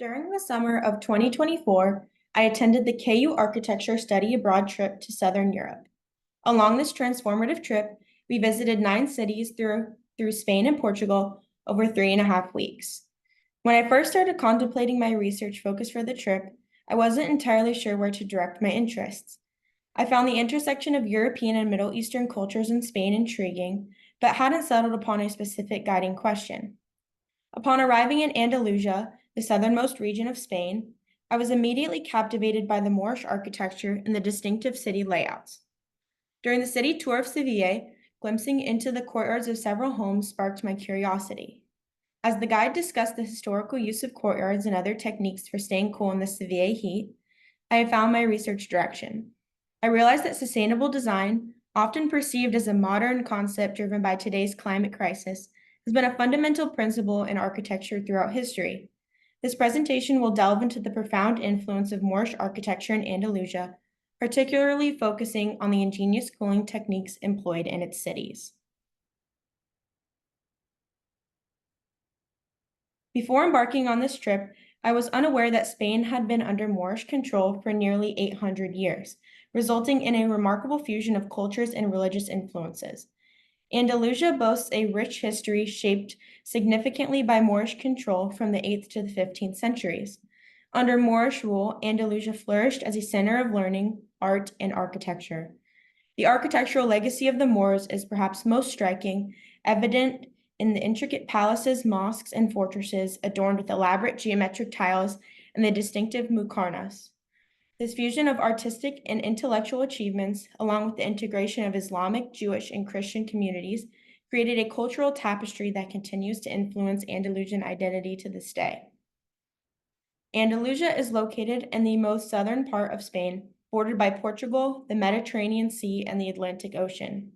During the summer of 2024, I attended the KU Architecture Study Abroad trip to Southern Europe. Along this transformative trip, we visited 9 cities through Spain and Portugal over 3.5 weeks. When I first started contemplating my research focus for the trip, I wasn't entirely sure where to direct my interests. I found the intersection of European and Middle Eastern cultures in Spain intriguing, but hadn't settled upon a specific guiding question. Upon arriving in Andalusia, the southernmost region of Spain, I was immediately captivated by the Moorish architecture and the distinctive city layouts. During the city tour of Seville, glimpsing into the courtyards of several homes sparked my curiosity. As the guide discussed the historical use of courtyards and other techniques for staying cool in the Seville heat, I have found my research direction. I realized that sustainable design, often perceived as a modern concept driven by today's climate crisis, has been a fundamental principle in architecture throughout history. This presentation will delve into the profound influence of Moorish architecture in Andalusia, particularly focusing on the ingenious cooling techniques employed in its cities. Before embarking on this trip, I was unaware that Spain had been under Moorish control for nearly 800 years, resulting in a remarkable fusion of cultures and religious influences. Andalusia boasts a rich history shaped significantly by Moorish control from the 8th to the 15th centuries. Under Moorish rule, Andalusia flourished as a center of learning, art, and architecture. The architectural legacy of the Moors is perhaps most striking, evident in the intricate palaces, mosques, and fortresses adorned with elaborate geometric tiles and the distinctive muqarnas. This fusion of artistic and intellectual achievements, along with the integration of Islamic, Jewish, and Christian communities, created a cultural tapestry that continues to influence Andalusian identity to this day. Andalusia is located in the most southern part of Spain, bordered by Portugal, the Mediterranean Sea, and the Atlantic Ocean.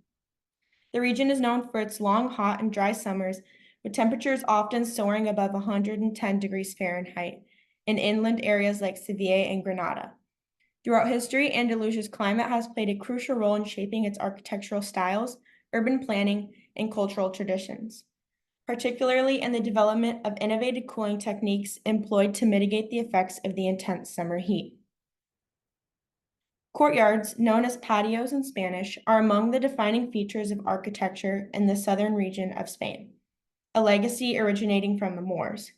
The region is known for its long, hot, and dry summers, with temperatures often soaring above 110 degrees Fahrenheit in inland areas like Seville and Granada. Throughout history, Andalusia's climate has played a crucial role in shaping its architectural styles, urban planning, and cultural traditions, particularly in the development of innovative cooling techniques employed to mitigate the effects of the intense summer heat. Courtyards, known as patios in Spanish, are among the defining features of architecture in the southern region of Spain, a legacy originating from the Moors.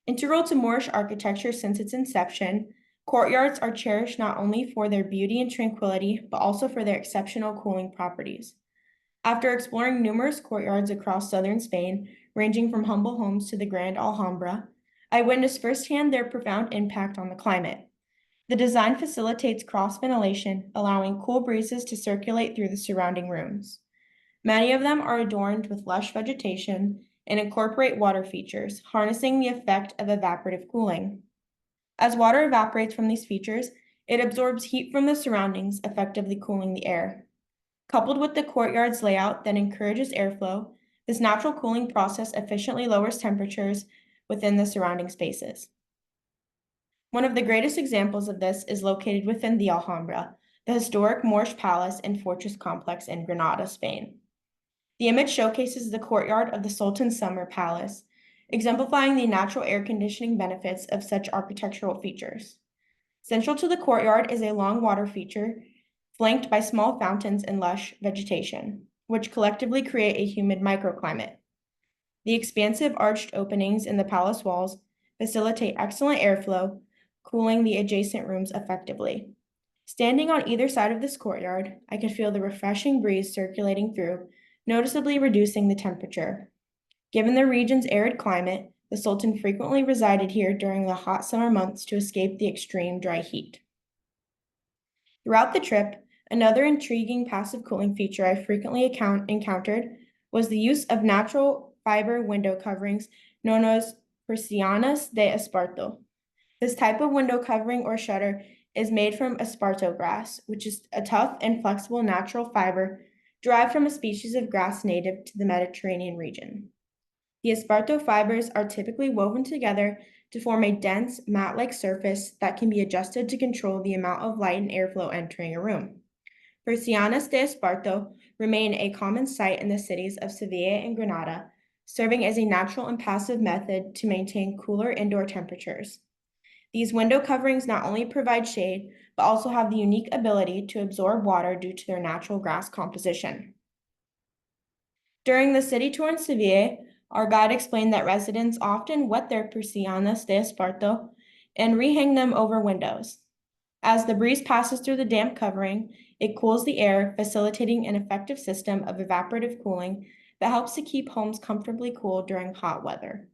Integral to Moorish architecture since its inception, courtyards are cherished not only for their beauty and tranquility, but also for their exceptional cooling properties. After exploring numerous courtyards across southern Spain, ranging from humble homes to the Grand Alhambra, I witnessed firsthand their profound impact on the climate. The design facilitates cross ventilation, allowing cool breezes to circulate through the surrounding rooms. Many of them are adorned with lush vegetation and incorporate water features, harnessing the effect of evaporative cooling. As water evaporates from these features, it absorbs heat from the surroundings, effectively cooling the air. Coupled with the courtyard's layout that encourages airflow, this natural cooling process efficiently lowers temperatures within the surrounding spaces. One of the greatest examples of this is located within the Alhambra, the historic Moorish palace and fortress complex in Granada, Spain. The image showcases the courtyard of the Sultan's summer palace, exemplifying the natural air conditioning benefits of such architectural features. Central to the courtyard is a long water feature, flanked by small fountains and lush vegetation, which collectively create a humid microclimate. The expansive arched openings in the palace walls facilitate excellent airflow, cooling the adjacent rooms effectively. Standing on either side of this courtyard, I could feel the refreshing breeze circulating through, noticeably reducing the temperature. Given the region's arid climate, the Sultan frequently resided here during the hot summer months to escape the extreme dry heat. Throughout the trip, another intriguing passive cooling feature I frequently encountered was the use of natural fiber window coverings known as persianas de esparto. This type of window covering or shutter is made from esparto grass, which is a tough and flexible natural fiber derived from a species of grass native to the Mediterranean region. The esparto fibers are typically woven together to form a dense, mat-like surface that can be adjusted to control the amount of light and airflow entering a room. Persianas de esparto remain a common sight in the cities of Seville and Granada, serving as a natural and passive method to maintain cooler indoor temperatures. These window coverings not only provide shade, but also have the unique ability to absorb water due to their natural grass composition. During the city tour in Seville, our guide explained that residents often wet their persianas de esparto and rehang them over windows. As the breeze passes through the damp covering, it cools the air, facilitating an effective system of evaporative cooling that helps to keep homes comfortably cool during hot weather.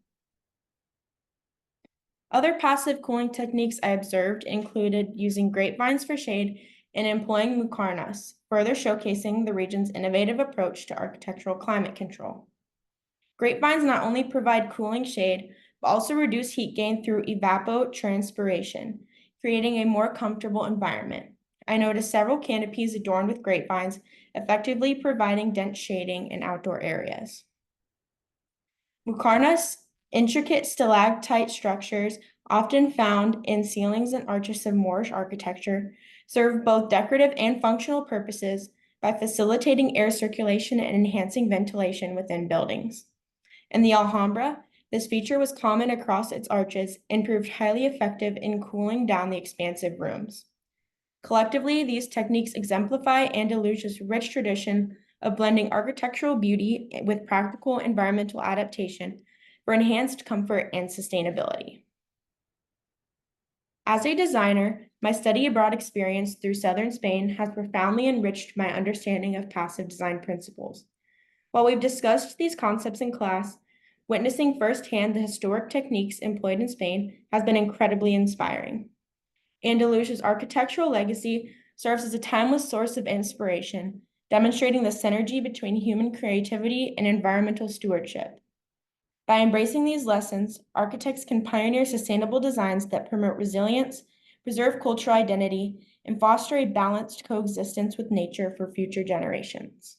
Other passive cooling techniques I observed included using grapevines for shade and employing mukarnas, further showcasing the region's innovative approach to architectural climate control. Grapevines not only provide cooling shade, but also reduce heat gain through evapotranspiration, creating a more comfortable environment. I noticed several canopies adorned with grapevines, effectively providing dense shading in outdoor areas. Mukarnas, intricate stalactite structures often found in ceilings and arches of Moorish architecture, serve both decorative and functional purposes by facilitating air circulation and enhancing ventilation within buildings. In the Alhambra, this feature was common across its arches and proved highly effective in cooling down the expansive rooms. Collectively, these techniques exemplify Andalusia's rich tradition of blending architectural beauty with practical environmental adaptation for enhanced comfort and sustainability. As a designer, my study abroad experience through southern Spain has profoundly enriched my understanding of passive design principles. While we've discussed these concepts in class, witnessing firsthand the historic techniques employed in Spain has been incredibly inspiring. Andalusia's architectural legacy serves as a timeless source of inspiration, demonstrating the synergy between human creativity and environmental stewardship. By embracing these lessons, architects can pioneer sustainable designs that promote resilience, preserve cultural identity, and foster a balanced coexistence with nature for future generations.